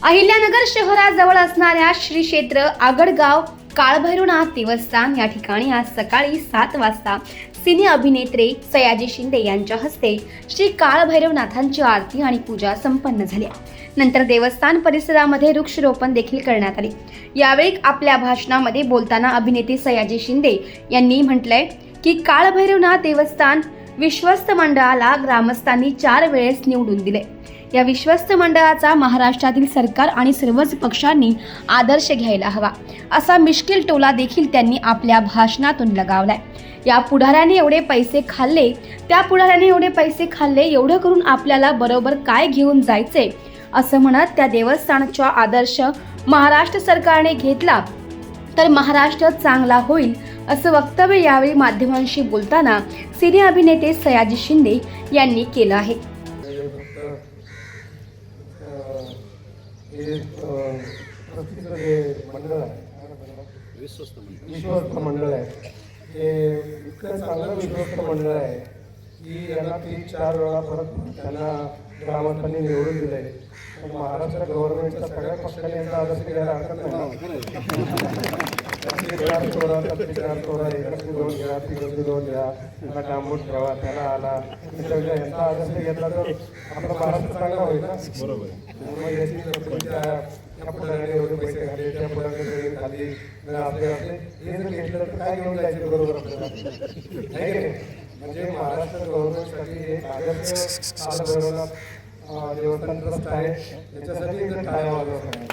अहिल्यानगर शहराजवळ असणाऱ्या श्री क्षेत्र आगडगाव काळभैरवनाथ देवस्थान या ठिकाणी आज सकाळी 7 वाजता सिने अभिनेत्री सयाजी शिंदे यांच्या हस्ते श्री काळभैरवनाथांची आरती आणि पूजा संपन्न झाली। नंतर देवस्थान परिसरामध्ये वृक्षारोपण देखील करण्यात आले। यावेळी आपल्या भाषणामध्ये बोलताना अभिनेत्री सयाजी शिंदे यांनी म्हटलंय की काळभैरवनाथ देवस्थान विश्वस्त मंडळाला ग्रामस्थांनी 4 वेळेस निवडून दिले। या विश्वस्त मंडळाचा महाराष्ट्रातील सरकार आणि सर्वच पक्षांनी आदर्श घ्यायला हवा असा मिश्किल टोला देखील त्यांनी आपल्या भाषणातून लगावलाय। या पुढाऱ्याने एवढे पैसे खाल्ले, त्या पुढाऱ्याने एवढे पैसे खाल्ले, एवढं करून आपल्याला बरोबर काय घेऊन जायचे असं म्हणत त्या देवस्थानाचा आदर्श महाराष्ट्र सरकारने घेतला तर महाराष्ट्र चांगला होईल असं वक्तव्य यावेळी माध्यमांशी बोलताना सिने अभिनेते सयाजी शिंदे यांनी केलं आहे। विश्वस्त मंडळ आहे हे इतकं चांगलं विश्वस्त मंडळ आहे की यांना 3-4 वेळा परत त्यांना ग्रामस्थांनी निवडून दिले। पण महाराष्ट्र गव्हर्नमेंटच्या सगळ्या पक्षांनी यांचा आदर्श घ्यायला हरकत नाही। 4 चोरा 4 चोरा एकच 2 घ्या, 2 घ्या, त्याला डांबून ठेवा, त्याला आला यांचा आदर्श घेतला तर आपला महाराष्ट्र चांगला होईल ना। बरोबर। मग याची त्या पुढाऱ्याने एवढे पैसे खाल्ले, त्या पुढाऱ्याने जमीन खाल्ली, आपल्याला हे जर घेतलं तर काय घेऊन जायचं बरोबर आपल्याला नाही की नाही। म्हणजे महाराष्ट्र गव्हर्नमेंटसाठी एक आदर्श काळभैरवनाथ देवस्थान ट्रस्ट आहे, त्याच्यासाठी टाळ्या वाजवत आहे।